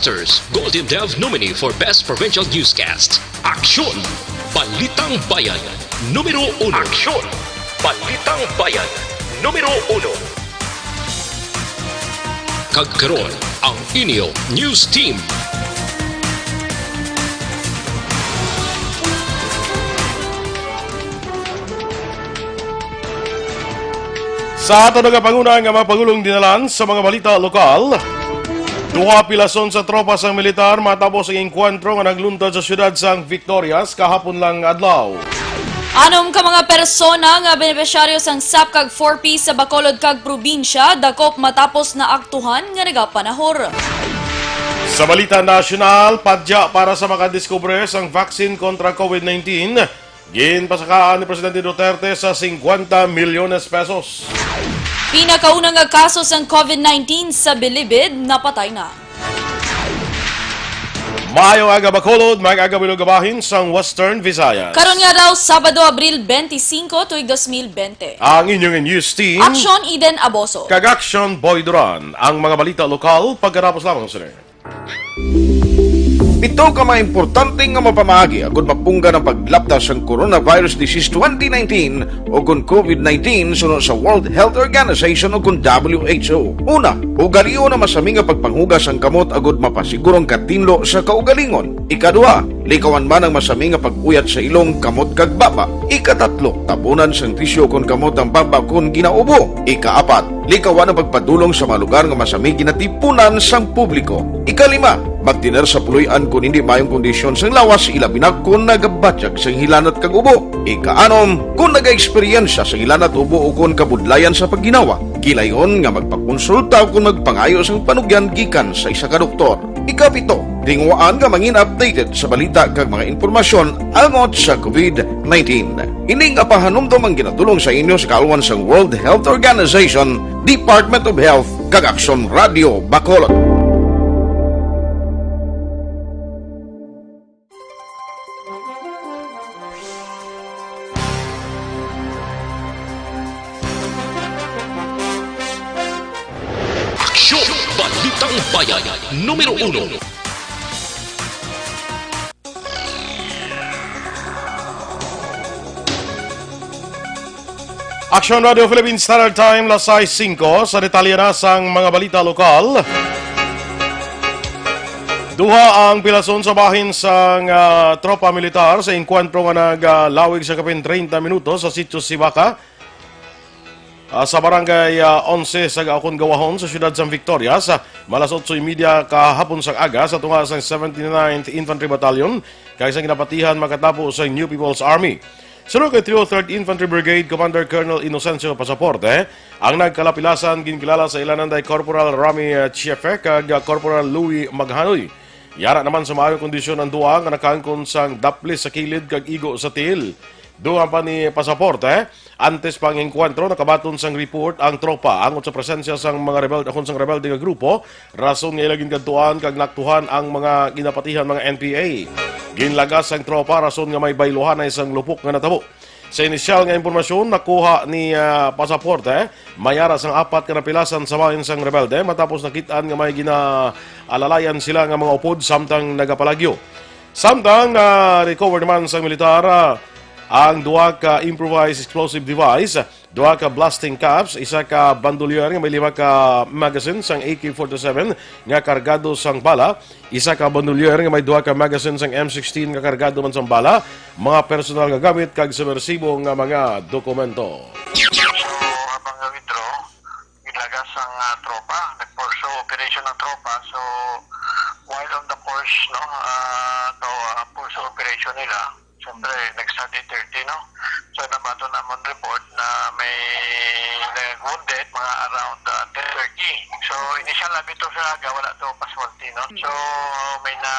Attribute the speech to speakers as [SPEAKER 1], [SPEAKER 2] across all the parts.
[SPEAKER 1] Golden Dev nominee for Best Provincial Newscast. Aksyon! Balitang Bayan, Numero 1. Aksyon! Balitang Bayan, Numero 1. Kagkaroon ang inyo News Team.
[SPEAKER 2] Sa ato nagapanguna nga mga pagulong dinalan sa mga balita lokal, duha pilason sa tropa sang militar matapos ang engkwentro nga nagluntad sa syudad sang Victorias kahapon lang adlaw.
[SPEAKER 3] Anom ka mga persona nga benepisyaryo sang SAP kag 4P sa Bacolod kag probinsya dakop matapos na aktuhan nga nagapanahor.
[SPEAKER 2] Sa balita nasyonal, padya para sa makadiskubre sang vaccine kontra COVID-19, ginpasakaan ni Presidente Duterte sa 50 milyones pesos.
[SPEAKER 3] Pinakaunang nga kaso sang COVID-19 sa Bilibid napatay na.
[SPEAKER 2] Maayong aga Bacolod, maayong aga Bilogabahin sang Western Visayas.
[SPEAKER 3] Karon nga raw Sabado, Abril 25, tuig 2020.
[SPEAKER 2] Ang inyong news team,
[SPEAKER 3] Aksyon Eden Aboso.
[SPEAKER 2] kag Aksyon Boy Duran, ang mga balita lokal pagkatapos lamang sila.
[SPEAKER 4] Ito ka mga importante nga mapamahagi agud mapungga ng paglaptas ng Coronavirus Disease 2019 o kung COVID-19 sunod sa World Health Organization o kung WHO. Una, ugaliyo na masami nga pagpanghugas ang kamot agud mapasigurong katinlo sa kaugalingon. Ikaduha, likawan man ang masami nga pag-uyat sa ilong kamot kag baba. Ikatatlo, tabunan sang tisyo kung kamot ang baba kung ginaubo. Ikaapat, likawan ang pagpadulong sa mga lugar nga masami ginatipunan sang publiko. Ikalima, magtiner sa puluyan kung hindi mayong kondisyon sang lawas ilabi na kung nagabatyag sang hilanat kag ubo. Ikaanom, kung naga-eksperyensya sa hilanat ubo o kung kabudlayan sa pagginawa. Gilayon nga magpakonsulta kung magpangayo sang panugyan gikan sa isa ka doktor. Ikapito, tingwaan nga mangin updated sa balita kag mga informasyon angot sa COVID-19. Ining apahanumdom ang ginatulong sa inyo sa kaalwan sang World Health Organization, Department of Health kag Aksyon Radio Bacolod.
[SPEAKER 1] Aksyon! Balitang Bayan, Numero 1.
[SPEAKER 2] Aksyon Radio Philippine Standard Time, las 6:05 sa detalye na sang mga balita lokal. Duha ang pilason sa bahin sang tropa militar sa engkwentro nga naglawig sa kapin 30 minutos sa sitio Sibaca sa barangay 11 sa Gaokon Gawahon sa siyudad San Victorias. Malas 8:30 kahapon sa aga sa tunga sa 79th Infantry Battalion kay sa ginapatihan makatapo sa New People's Army. Sunod kay 3rd Infantry Brigade Commander Colonel Inocencio Pasaporte, ang nagkalapilasan ginkilala sa ilananday Corporal Rami Chiefe kag Corporal Louis Maghanoy. Yara naman sa maayong kondisyon ang duwa nga nakangkon sang daplis sa kilid kag igo sa tiil. Duwa pa ni Pasaporte, antes pang engkwentro nakabaton sang report ang tropa angot sa presensya sang mga rebelde akon sang rebelde nga grupo, rason nga ilagin kadtuan kag naktuhan ang mga ginapatihan mga NPA. Ginlagas ang tropa rason nga may bayluhan ay sang lupok nga natabo. Sa inisyal nga impormasyon nakuha ni Pasaporte, mayara sang apat ka napilasan sa bahin sang rebelde matapos nakitaan nga may ginaalalayan sila nga mga upod samtang nagapalagyo. Samtang recover naman sang militar ang duha ka improvised explosive device, duha ka blasting caps, isa ka bandolier nga may 5 ka magazine sang AK-47 nga kargado sang bala, isa ka bandolier nga may 2 ka magazine sang M16 nga kargado man sang bala, mga personal nga gamit kag submersibo nga mga dokumento.
[SPEAKER 5] So, habang withdraw, ilagas ang tropa, nag-force operation ng tropa. So, while on the course, no, force operation nila, siyempre, nag-start 30, no? So, nabato naman report na may nag-wounded, mga around 10:30. So, initial namin ito sa aga, wala ito casualty, no? So, may na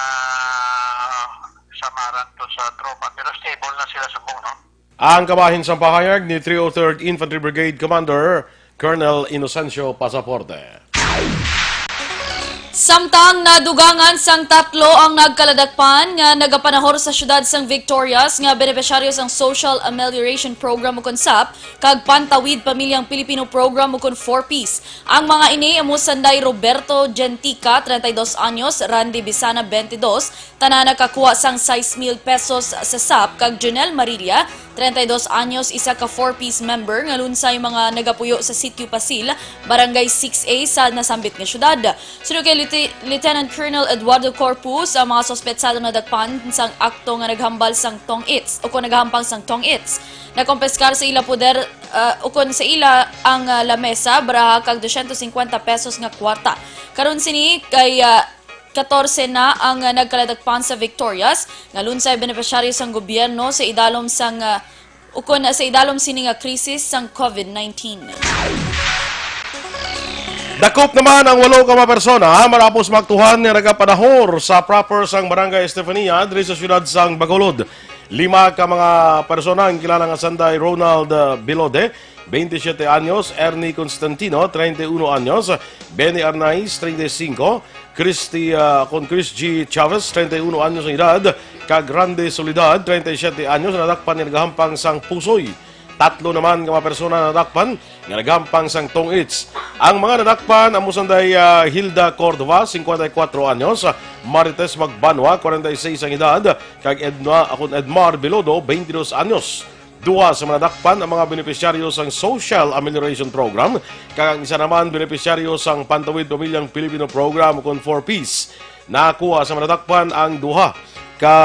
[SPEAKER 5] samaran to sa tropa, pero stable na sila sa buong, no?
[SPEAKER 2] Ang kabahin sa pahayag ni 303rd Infantry Brigade Commander Colonel Inocencio Pasaporte.
[SPEAKER 3] Samtang nadugangan sang tatlo ang nagkaladakpan nga nagapanahor sa syudad sang Victorias nga benepisyaryo sang Social Amelioration Program o KONSAP kag Pantawid Pamilyang Pilipino Program o kon 4Ps. Ang mga ini amo sanday Roberto Gentica, 32 anyos, Randy Bisana, 22, tanan nakakuha sang 6,000 pesos sa SAP kag Jonel Marilla, 32 anyos, isa ka 4Ps member nga lunsay mga nagapuyo sa Sitio Pasil, Barangay 6A sa nasambit nga syudad. Sunod kay Lieutenant Colonel Eduardo Corpus ang mga sospetsado na dakpan sang akto nga naghambal sang tong its o kung naghahampang sang tong its. Nakompeskar sa ila poder o kung sa ila ang lamesa baraha kag 250 pesos nga kwarta. Karon sini kay 14 na ang nagkaladakpan sa Victorias nga lunsay benepisyaryo sang gobyerno sa idalom sang ukon sa idalom sini nga krisis sang COVID-19.
[SPEAKER 2] Dakop naman ang 8 ka mga persona matapos magtuhan nga nagapanahor sa proper sang Barangay Estefania diri sa syudad sang Bacolod. 5 ka mga persona ang kilala nga sanday Ronald Bilode, 27 anyos, Ernie Constantino, 31 anyos, Benny Arnaiz, 35, Chris G. Chavez, 31 anyos ang edad, kag Grande Solidad, 37 anyos, nadakpan nga nagahampang sang Pusoy. 3 naman nga mga persona na nadakpan nga nagahampang sang Tong-Its. Ang mga nadakpan ang musanday Hilda Cordova, 54 anyos, Marites Magbanwa, 46 ang edad, kag Edmar Belodo, 22 anyos. 2 sa mga nadakpan ang mga benepisyaryo sang Social Amelioration Program, kag ang isa naman benepisyaryo sang Pantawid Pamilyang Pilipino Program kon 4Ps. Nakuha sa mga nadakpan ang 2 ka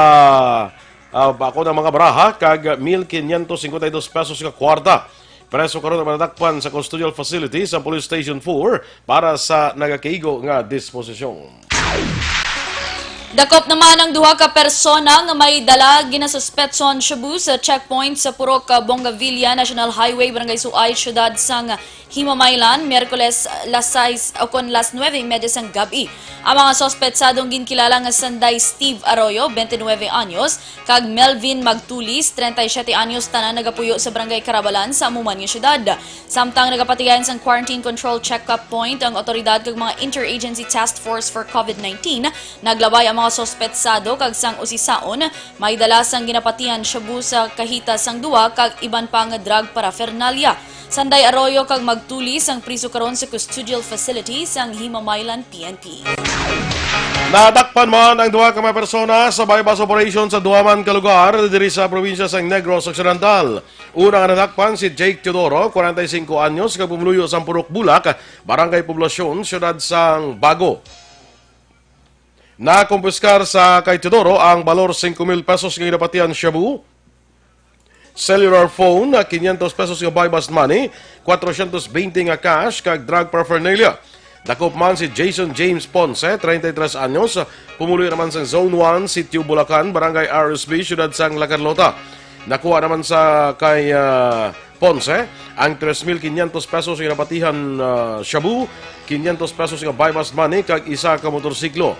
[SPEAKER 2] bako ng mga baraha kag 1,552 pesos ka kwarta. Preso karon ang nadakpan sa custodial facility sa Police Station 4 para sa nagakaigo nga disposisyon.
[SPEAKER 3] Dakop naman ang 2 ka persona nga may dala ginasuspetson shabu sa checkpoint sa Purok Bongavilla National Highway, Barangay Suay, syudad sang Himamaylan, Miyerkules las 6 o kon las 9:30 sang gabi. Ang mga sospetsadong ginkilala nga sanday Steve Arroyo, 29 anyos, kag Melvin Magtulis, 37 anyos, tanan nagapuyo sa Barangay Carabalan sa amuman nga syudad. Samtang nagapatigayan sang quarantine control check-up point ang otoridad kag mga Interagency Task Force for COVID-19, naglabay ang mga sospetsado kag sang usisaon may dala sang ginapatihan shabu sa kahita sang 2 kag iban pa nga drug paraphernalia. Sanday Arroyo kag Magtulis ang priso karon sa custodial facility sang Himamaylan PNP.
[SPEAKER 2] Nadakpan man ang 2 ka mga persona sa bypass operation sa duhaman ka lugar diri sa probinsya sang Negros Occidental. Unang nadakpan si Jake Teodoro, 45 anyos, kag pumuluyo sa Purok Bulak, Barangay Poblasyon, syudad sang Bago. Nakumpiskar sa kay Teodoro ang balor 5,000 pesos nga ginapatihan shabu, cellular phone, 500 pesos nga buy-bust money, 420 nga cash, kag drug paraphernalia. Dakop man si Jason James Ponce, 33 anyos, pumuloy naman sa Zone 1, Sitio Bulacan, Barangay RSB, syudad sang La Carlota. Nakuha naman sa kay Ponce ang 3,500 pesos nga napatihan shabu, 500 pesos nga buy-bust money, kag isa ka motorsiklo.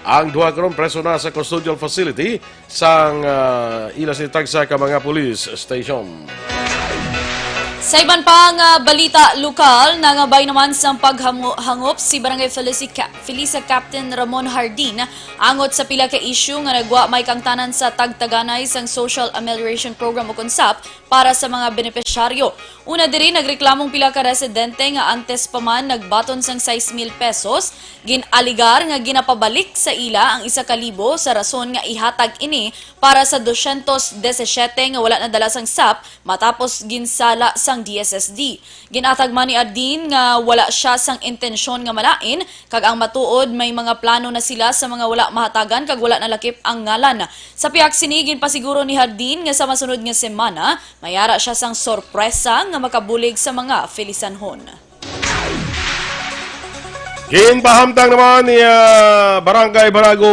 [SPEAKER 2] Ang 2 karon preso na sa custodial facility sang ilas ni tagsa ka mga police station.
[SPEAKER 3] Sa iban pang balita lokal, nangabay naman sa paghangop si Barangay Felisa Captain Ramon Hardin angot sa pila ka issue nga nagwa may kangtanan sa tagtaganay sang Social Amelioration Program o KONSAP para sa mga benepisyaryo. Una diri nagreklamong pila ka residente nga antes pa man nagbaton sang 6,000 pesos, ginaligar nga ginapabalik sa ila ang 1,000 sa rason nga ihatag ini para sa 217 nga wala na dala sang SAP matapos ginsala sang DSSD. Ginatag man ni Adin nga wala siya sang intensyon nga malain kag ang matuod may mga plano na sila sa mga wala mahatagan kag wala nalakip ang ngalan. Sa piyak sini ginpasiguro ni Hardin nga sa masunod nga semana mayara siya sang sorpresa nga makabulig sa mga Felisanhon.
[SPEAKER 2] Ginpahamtang naman ni Barangay Barago,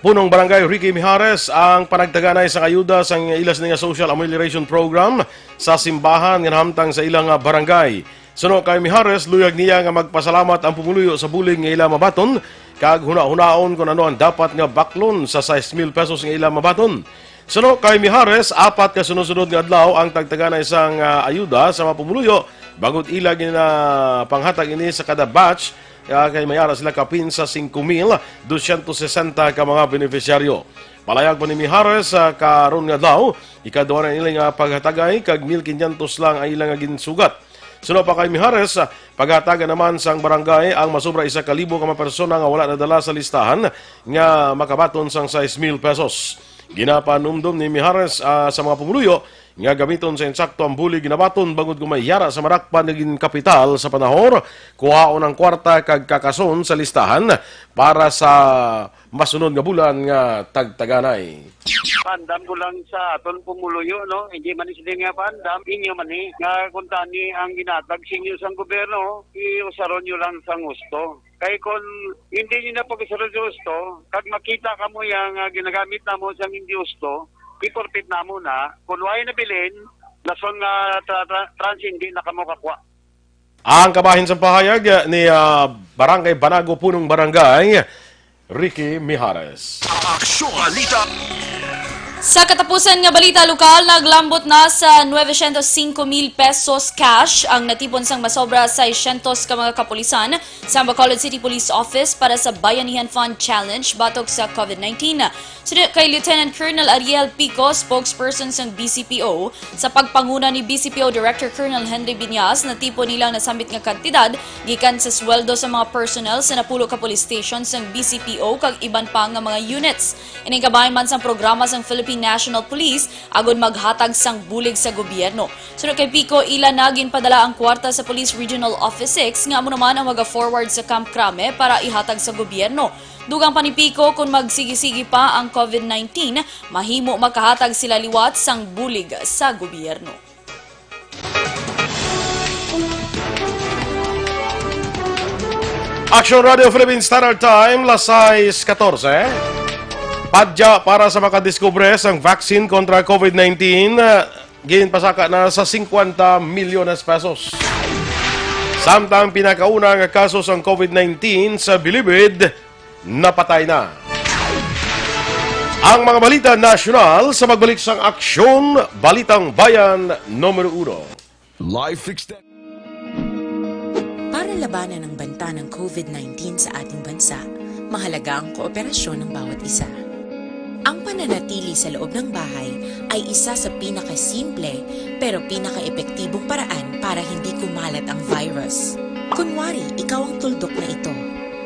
[SPEAKER 2] punong Barangay Ricky Mijares ang panagtaganay sa kayuda sa ilas nga Social Amelioration Program sa simbahan nga nahamtang sa ilang barangay. Suno kay Mijares, luyag niya nga magpasalamat ang pumuluyo sa bulig nga ilang mabaton kag huna-hunaon kung ano ang dapat nga baklon sa 6,000 pesos nga ilang mabaton. Suno kay Mijares, 4 ka sunod-sunod nga adlaw ang tagtaganay sang ayuda sa mga pumuluyo bagot ilag na panghatag ini sa kada batch kay mayara sila kapin sa 5,260 ka mga beneficiaryo. Palayag po ni Mijares karon nga daw, ikaduha na ilang paghatagay kag 1,500 lang ang ilang ginsugat. Sunod pa kay Mijares, paghatagan naman sang barangay ang masubra 1,000 ka mga persona nga wala nadala sa listahan nga makabaton sang 6,000 pesos. Ginapanumdum ni Mijares sa mga pumuluyo nga gamiton sa insakto ang bulig ginabaton bangod gumayara sa marakpan naging kapital sa panahon, kuhaon ang kwarta kag kakason sa listahan para sa masunod nga bulan nga tagtaganay.
[SPEAKER 6] Pandam ko lang sa aton pumuluyo, no? Hindi man sila nga pandam, inyo man nga kung tani ang ginatag sinyo sa gobyerno, iusaron nyo lang sa gusto. Kaya kung hindi nyo na pag-usaron sa gusto, kag makita ka mo yung ginagamit na mo sa hindi gusto, iporpit na mo na, kung wala na bilin, lason nga trans hindi na kamo kakwa.
[SPEAKER 2] Ang kabahin sa pahayag ni Barangay Banago Punong Barangay, Ricky Mijares.
[SPEAKER 1] Aksyon! Balita!
[SPEAKER 3] Sa katapusan nga balita lokal, naglambot na sa 905,000 pesos cash ang natipon sang masobra 600 ka mga kapulisan sa Bacolod City Police Office para sa Bayanihan Fund Challenge batok sa COVID-19. Sunod kay Lieutenant Colonel Ariel Pico, spokesperson sang BCPO, sa pagpanguna ni BCPO Director Colonel Henry Binyas, natipon nilang nasambit nga kantidad gikan sa sweldo sa mga personnel sa napulo ka police station sang BCPO kag iban pa nga mga units. Ining kabahin man sang programa sang Philippine National Police agon maghatag sang bulig sa gobyerno. Sunod kay Pico, ila na ginpadala ang kwarta sa Police Regional Office 6 nga amo naman ang maga-forward sa Camp Crame para ihatag sa gobyerno. Dugang pa ni Pico, kung magsigi-sigi pa ang COVID-19, mahimo makahatag sila liwat sang bulig sa gobyerno.
[SPEAKER 2] Aksyon Radio Philippine Standard Time, las 6:14. Padya para sa makadiskubre sang vaccine kontra COVID-19, ginpasaka na sa 50 milyones pesos. Samtang pinakauna nga kaso sang COVID-19 sa Bilibid, napatay na. Ang mga balita nasyonal sa magbalik sang Aksyon, Balitang Bayan, Numero 1.
[SPEAKER 1] Life extend.
[SPEAKER 7] Para labanan ang banta ng COVID-19 sa ating bansa, mahalaga ang kooperasyon ng bawat isa. Ang pananatili sa loob ng bahay ay isa sa pinakasimple pero pinaka-epektibong paraan para hindi kumalat ang virus. Kunwari, ikaw ang tuldok na ito.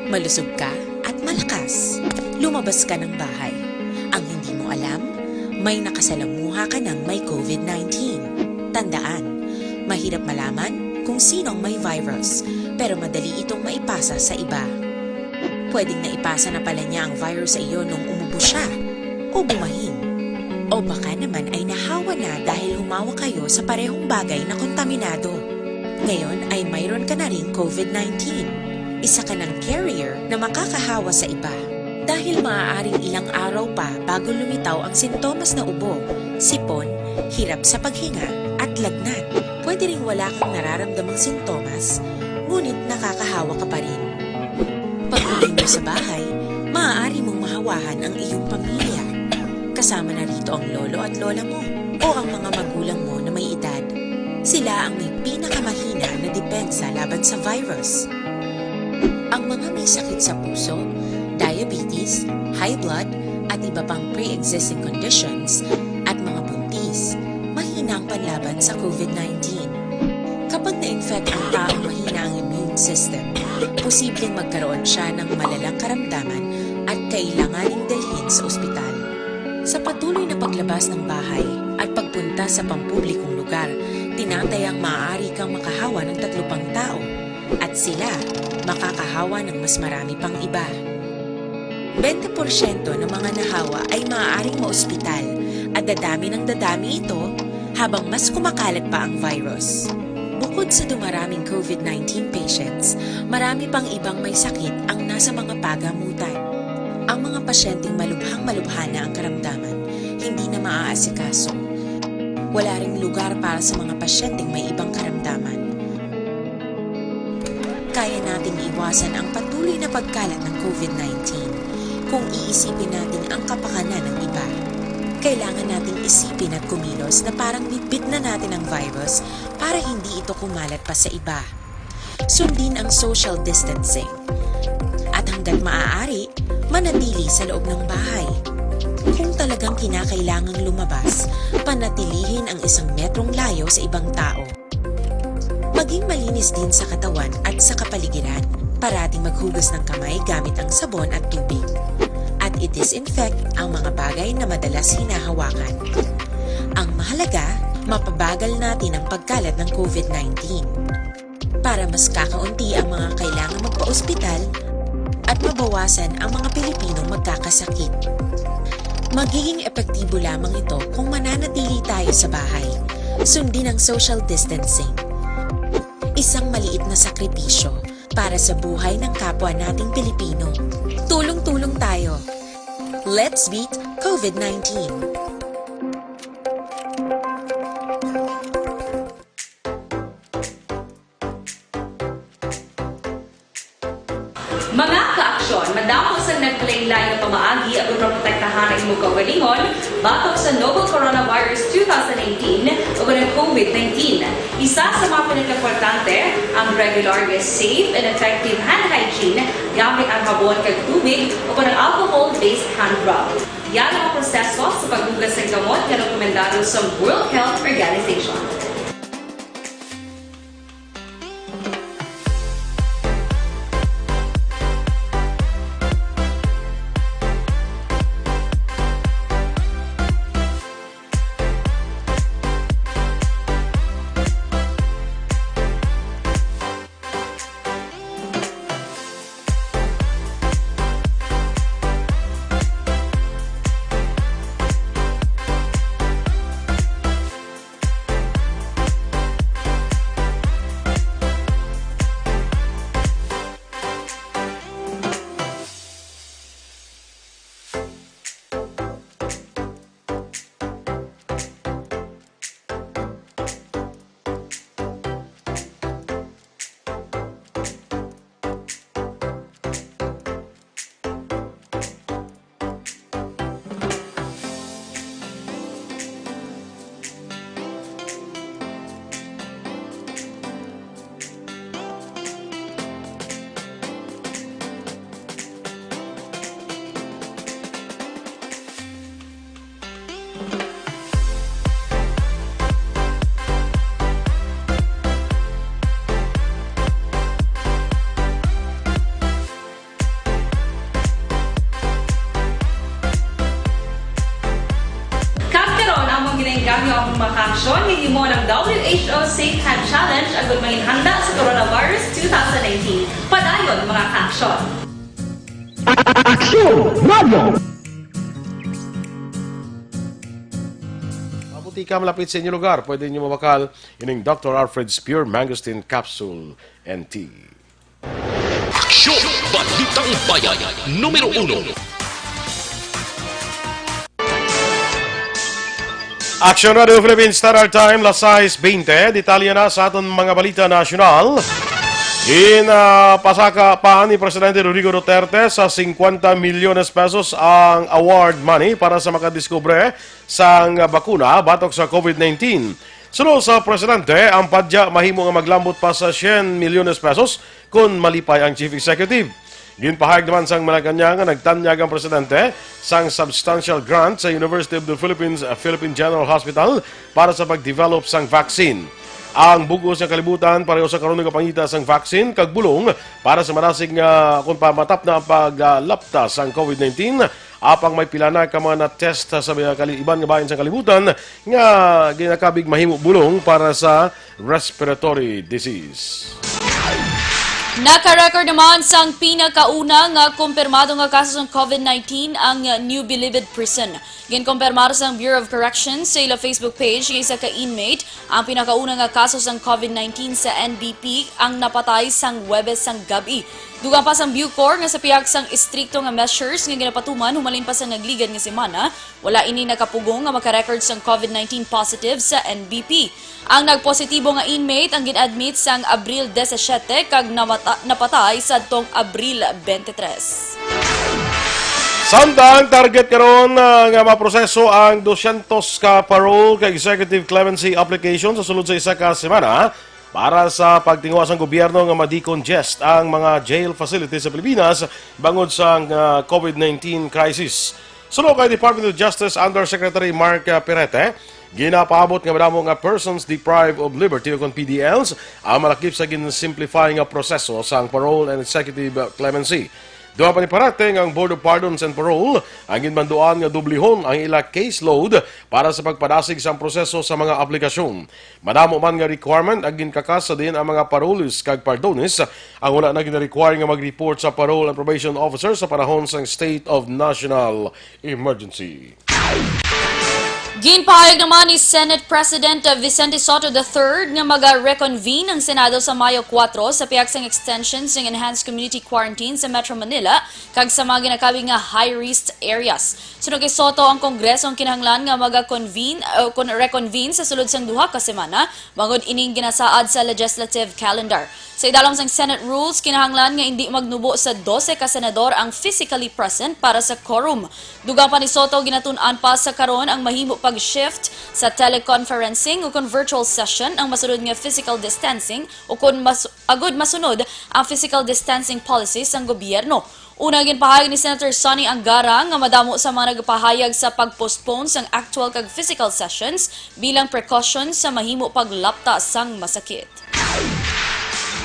[SPEAKER 7] Malusog ka at malakas. Lumabas ka ng bahay. Ang hindi mo alam, may nakasalamuha ka ng may COVID-19. Tandaan, mahirap malaman kung sinong may virus, pero madali itong maipasa sa iba. Pwedeng naipasa na pala niya ang virus sa iyo nung umubo siya o bumahin. O baka naman ay nahawa na dahil humawa kayo sa parehong bagay na kontaminado. Ngayon ay mayroon ka na ring COVID-19. Isa ka ng carrier na makakahawa sa iba. Dahil maaaring ilang araw pa bago lumitaw ang sintomas na ubo, sipon, hirap sa paghinga at lagnat. Pwede ring wala kang nararamdamang sintomas, ngunit nakakahawa ka pa rin. Pag-uwi mo sa bahay, maaari mong mahawahan ang iyong pamilya. Kasama na rito ang lolo at lola mo o ang mga magulang mo na may edad. Sila ang may pinakamahina na depensa laban sa virus. Ang mga may sakit sa puso, diabetes, high blood, at iba pang pre-existing conditions at mga buntis, mahina ang panlaban sa COVID-19. Kapag na-infect ang taong mahina ang immune system, posibleng magkaroon siya ng malalang karamdaman at kailanganing dalhin sa ospital. Sa patuloy na paglabas ng bahay at pagpunta sa pampublikong lugar, tinatayang maaari kang makahawa ng 3 pang tao at sila makakahawa ng mas marami pang iba. 20% ng mga nahawa ay maaaring maospital at dadami ng dadami ito habang mas kumakalat pa ang virus. Bukod sa dumaraming COVID-19 patients, marami pang ibang may sakit ang nasa mga pagamutan. Ang mga pasyenteng malubhang-malubha na ang karamdaman, hindi na maaasikaso. Wala ring lugar para sa mga pasyenteng may ibang karamdaman. Kaya nating iwasan ang patuloy na pagkalat ng COVID-19 kung iisipin natin ang kapakanan ng iba. Kailangan nating isipin at kumilos na parang bitbit na natin ang virus para hindi ito kumalat pa sa iba. sundin ang social distancing. At hanggat maaari, manatili sa loob ng bahay. Kung talagang kinakailangang lumabas, panatilihin ang 1 metrong layo sa ibang tao. Maging malinis din sa katawan at sa kapaligiran. Parating maghugas ng kamay gamit ang sabon at tubig. At i-disinfect ang mga bagay na madalas hinahawakan. Ang mahalaga, mapabagal natin ang pagkalat ng COVID-19 para mas kakaunti ang mga kailangang magpa-ospital at mabawasan ang mga Pilipinong magkakasakit. Magiging epektibo lamang ito kung mananatili tayo sa bahay. Sundin ang social distancing. Isang maliit na sakripisyo para sa buhay ng kapwa nating Pilipino. Tulong-tulong tayo. Let's beat COVID-19.
[SPEAKER 8] Mga ka-aksyon, madamos ang nagpalaylay na pamaagi at protektahan ang imong kaugalingon batok sa novel coronavirus 2018 o ng COVID-19. Isa sa mga pinakaimportante ang regular, safe, and effective hand hygiene gamit ang habon kag tubig o ng alcohol-based hand rub. Yan ang proseso sa paghugas ng gamot na rekomendado sa World Health Organization. Gamit ang mga aksyon, hindi mo ng WHO Safe Hand Challenge at may handa sa coronavirus 2019. Padayon mga aksyon!
[SPEAKER 2] Mabuti ka malapit sa inyong lugar, pwede nyo mabakal ining Dr. Alfred's Pure Mangosteen Capsule and Tea.
[SPEAKER 1] Aksyon! Balitang Bayan, numero 1.
[SPEAKER 2] Aksyon Radio Philippines Standard Time, las 6:20. Detalye na sa aton mga balita nasyonal. Pasaka pa ni Presidente Rodrigo Duterte sa 50 milyones pesos ang award money para sa makadiskubre sang bakuna batok sa COVID-19. Sunod sa Presidente, ang padya mahimo nga maglambot pa sa 100 milyones pesos kung malipay ang Chief Executive. Ginpahayag naman sang Malacanang nga nagtanyag ang Presidente sang substantial grant sa University of the Philippines Philippine General Hospital para sa pag-develop sang vaccine. Ang bugos nga kalibutan pareho sa karon nga pangita sang vaccine kag bulong para sa marasig nga kung pamatap na ang paglaptas sang COVID-19 apang may pila na ka mga na-test sa iban nga bahin sa kalibutan nga ginakabig mahimo bulong para sa respiratory disease.
[SPEAKER 3] Naka-record naman sang pinakauna nga kumpirmado nga kaso ng COVID-19 ang New Bilibid Prison. Ginkumpirmado sang Bureau of Corrections sa ila Facebook page isa ka inmate ang pinakauna nga kaso sang COVID-19 sa NBP ang napatay sang Huwebes sang gabi. Dugang pa sang Bucor nga sa pihak sang istrikto nga measures nga ginapatuman humalin pa sa nagligad nga semana, wala ini nakapugong nga maka-record sang COVID-19 positive sa NBP. Ang nagpositibo nga inmate ang gin-admit sang Abril 17 kag napatay sa tong Abril 23.
[SPEAKER 2] Samtang target karon nga maproseso ang 200 ka parole ka executive clemency application sa sulod sa isa ka semana para sa pagtinguas ng gobyerno nga ma-decongest ang mga jail facilities sa Pilipinas bangod sa COVID-19 crisis. Sulod kay Department of Justice Undersecretary Mark Perete, ginapaabot nga madamo nga persons deprived of liberty o PDLs ang malakip sa gin-simplify nga proseso sa parole and executive clemency. Duha pa ni Perete ang Board of Pardons and Parole ang ginbanduan nga dublihon ang ila caseload para sa pagpadasig sa proseso sa mga aplikasyon. Madamo man nga requirement ang ginkakasa din ang mga paroles kag pardones ang wala na gina-require nga mag-report sa parole and probation officer sa panahon sa state of national emergency.
[SPEAKER 3] Ginpahayag naman ni Senate President Vicente Soto III nga mag-reconvene ang Senado sa Mayo 4 sa piyaksang extension sa enhanced community quarantine sa Metro Manila kag sa mga ginakabi nga high-risk areas. Sunod kay Soto, ang Kongreso ang kinahanglan nga reconvene sa sulod sang duha ka semana bangod ining ginasaad sa legislative calendar. Sa idalom sang Senate rules, kinahanglan nga hindi magnubo sa 12 ka senador ang physically present para sa quorum. Dugang pa ni Soto, ginatun-an pa sa karon ang mahimo pag-shift sa teleconferencing o virtual session ang masunod nga physical distancing o kung agud masunod ang physical distancing policies ng gobyerno. Una ginpahayag ni Senator Sonny Angara nga madamo sa mga nagpahayag sa pag-postpone sang actual kag physical sessions bilang precaution sa mahimo paglapta sang masakit.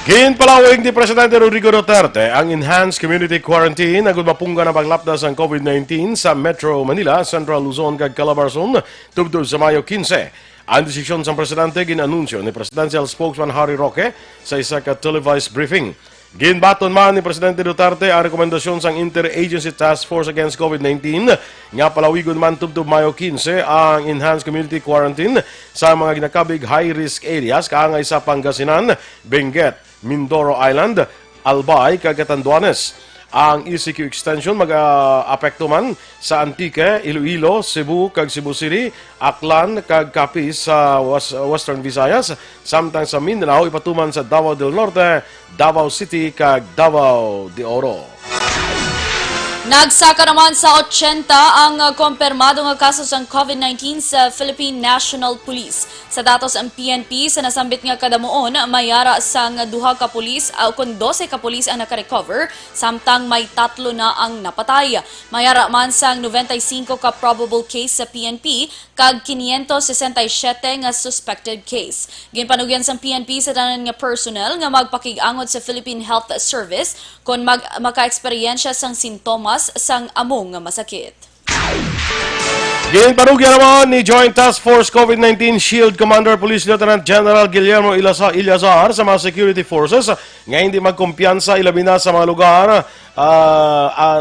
[SPEAKER 2] Ginpalawig ni Presidente Rodrigo Duterte ang enhanced community quarantine agud mapungga na paglapdas ang COVID-19 sa Metro Manila, Central Luzon kag Calabarzon tubtob sa Mayo 15. Ang desisyon sa Presidente ginanunsyo ni Presidential Spokesman Harry Roque sa isa ka televised briefing. Ginbaton man ni Presidente Duterte ang rekomendasyon sang Interagency Task Force Against COVID-19 nga palawigon man tubtob Mayo 15 ang enhanced community quarantine sa mga ginakabig high-risk areas kaangay sa Pangasinan, Benguet, Mindoro Island, Albay, kag Catanduanes. Ang ECQ extension mag-apekto man sa Antique, Iloilo, Cebu, kag Cebu City, Aklan, kag Capiz sa Western Visayas, samtang sa Mindanao ipatuman sa Davao del Norte, Davao City, kag Davao de Oro.
[SPEAKER 3] Nagsaka naman sa 80 ang kumpirmado nga kaso sa COVID-19 sa Philippine National Police. Sa datos ang PNP sa nasambit nga kadamuon, mayara sang duha ka pulis o kun 12 ka pulis ang nakarecover, samtang may 3 na ang napatay. Mayara man sang 95 ka probable case sa PNP kag 567 nga suspected case. Ginpanugyan sang PNP sa tanan nga personnel nga magpakig-angot sa Philippine Health Service kung maka-eksperyensya sang sintomas sang among nga masakit.
[SPEAKER 2] Ginpanugyan naman ni Joint Task Force COVID-19 Shield Commander Police Lieutenant General Guillermo Ilazar sa mga security forces nga hindi magkumpiyansa ilabi na sa mga lugar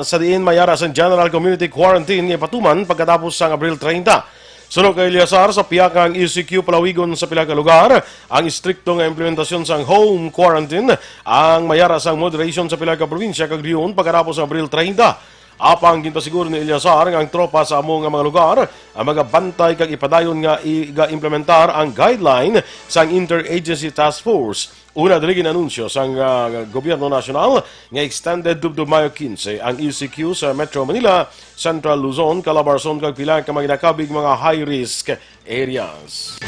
[SPEAKER 2] sa diin mayara sa General Community Quarantine nga patuman pagkatapos sang Abril 30. Sunod kay Ilazar sa piyakang ECQ palawigon sa pila ka lugar, ang istrikto nga implementasyon sang home quarantine ang mayara sang moderation sa pila ka probinsya kag riyon pagkatapos sa Abril 30. Apang ginpasiguro ni Eliazar nga ang tropa sa among mga lugar ang magabantay kag ipadayon nga implementar ang guideline sang Interagency Task Force. Una dili ginanunsyo sang gobyerno nasyonal nga extended dubdo Mayo 15 ang ECQ sa Metro Manila, Central Luzon, Calabarzon kag pila ka mga high-risk areas.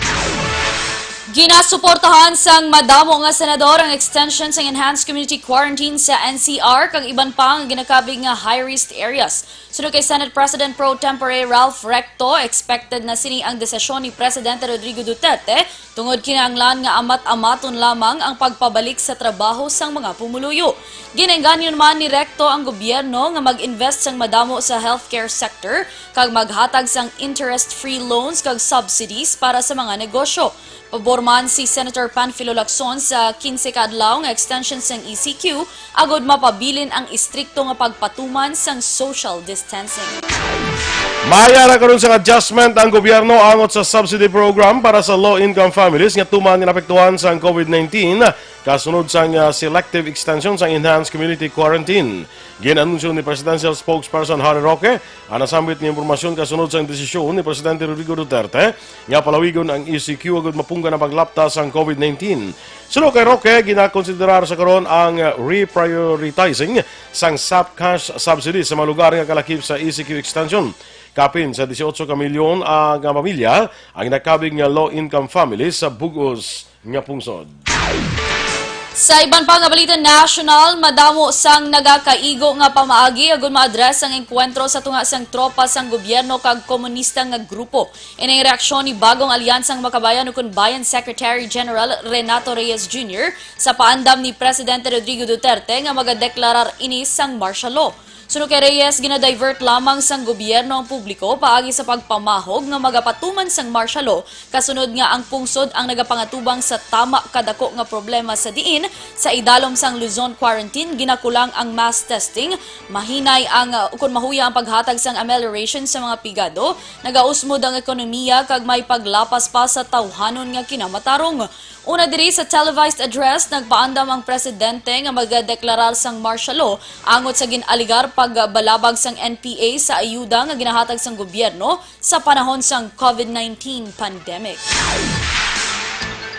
[SPEAKER 3] Ginasuportahan sang madamo nga senador ang extension sang enhanced community quarantine sa NCR kag iban pa nga ginakabig nga high-risk areas. Sunod kay Senate President Pro Tempore Ralph Recto, expected na sini ang desisyon ni Presidente Rodrigo Duterte tungod kinahanglan nga amat-amaton lamang ang pagpabalik sa trabaho sang mga pumuluyo. Ginengganyon man ni Recto ang gobyerno nga mag-invest sang madamo sa healthcare sector kag maghatag sang interest-free loans kag subsidies para sa mga negosyo. Paborman si Senator Panfilo Lacson sa 15 kadlaw nga extension sang ECQ agod mapabilin ang istrikto nga pagpatuman sang social distancing.
[SPEAKER 2] Mayara karon sa adjustment ang gobyerno angot sa subsidy program para sa low-income families nga tuman nga napektuhan sa COVID-19 kasunod sang selective extension sa enhanced community quarantine. Ginanunsyo ni Presidential Spokesperson Harry Roque ang nasambit ni impormasyon kasunod sang desisyon ni Presidente Rodrigo Duterte nga palawigon ang ECQ agud mapungga na paglapta sang COVID-19. Sunod kay Roque, ginakonsiderar sa karon ang reprioritizing sang SAP cash subsidy sa mga lugar nga kalakip sa ECQ extension. Kapin sa 18 ka milyon nga pamilya ang nakabig nga low-income families sa bugos nga pungsod.
[SPEAKER 3] Sa iban pa nga balita national, madamo sang nagakaigo nga pamaagi agon ma-address ang enkwentro sa tunga sang tropa sang gobyerno kag komunista nga grupo. Inay reaksyon ni bagong alyansang makabayan ukon Bayan Secretary General Renato Reyes Jr. sa paandam ni Presidente Rodrigo Duterte nga magadeklarar ini sang martial law. Suno kay Reyes, ginadivert lamang sang gobyerno ang publiko paagi sa pagpamahog nga magapatuman sang martial law, kasunod nga ang pungsod ang nagapangatubang sa tama kadako nga problema sa diin sa idalom sang Luzon quarantine, ginakulang ang mass testing, mahinay ang ukon mahuya ang paghatag sang amelioration sa mga pigado, nagausmod ang ekonomiya kag may paglapas pa sa tawhanon nga kinamatarong. Una diri sa televised address, nagpaandam ang presidente nga magadeklarar sang martial law angot sa ginaligar pagbalabag sang NPA sa ayuda nga ginahatag sang gobyerno sa panahon sang COVID-19 pandemic.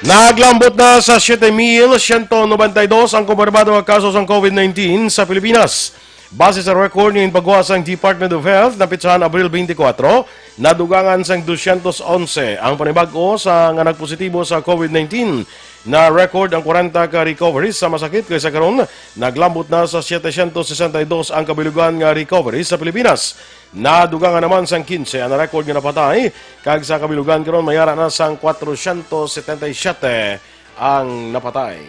[SPEAKER 2] Naglambot na sa 7,192 ang kumpirmado nga kaso ng COVID-19 sa Pilipinas. Base sa record ng paggawa sang Department of Health na pitsahan Abril 24, nadugangan sang 211 ang panibag-o sa nga nagpositibo sa COVID-19. Na record ang 40 ka recoveries sa masakit kaysa karon, naglambot na sa 762 ang kabilugan nga recoveries sa Pilipinas. Nadugangan naman sang 15 ang record nga napatay, kag sa kabilugan karon mayara na sang 477 ang napatay.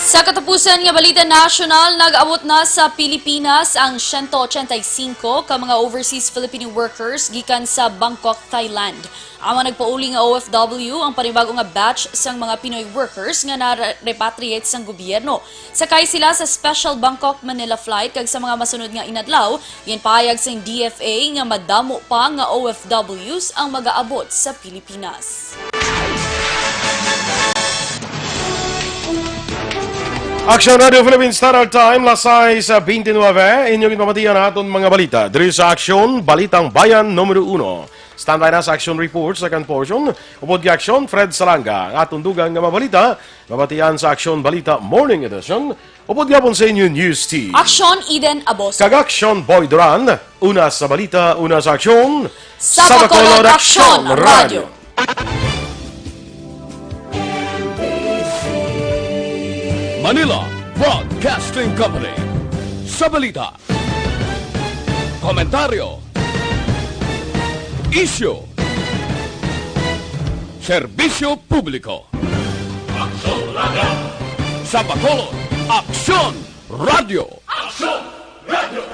[SPEAKER 3] Sa katapusan nga balita national, nag-abot na sa Pilipinas ang 185 ka mga overseas Filipino workers gikan sa Bangkok, Thailand. Ang nagpauli nga OFW ang panibago nga batch sang mga Pinoy workers nga na-repatriate sang gobyerno. Sakay sila sa special Bangkok-Manila flight kag sa mga masunod nga inadlaw, ginpahayag sang DFA nga madamo pa nga OFWs ang mag-aabot sa Pilipinas.
[SPEAKER 2] Aksyon Radio Philippines Standard Time, lasay sa 29. Inyong ipamatiyan natin mga balita. Diri sa Aksyon, Balitang Bayan, Numero 1. Standby na sa Aksyon Report, second portion. Upod ki Aksyon, Fred Salanga. Atong dugang nga mabalita, mabatian sa Aksyon Balita Morning Edition. Upod gapon sa inyo News Team.
[SPEAKER 3] Aksyon Eden Aboso.
[SPEAKER 2] Kag Aksyon Boy Duran, una sa balita, una sa Aksyon.
[SPEAKER 3] Sa Bacolod Aksyon Radio.
[SPEAKER 1] Manila Broadcasting Company. Sa balita, komentaryo, isyu, serbisyo publiko. Aksyon Radio. Sa Bacolod, Aksyon Radio. Aksyon Radio.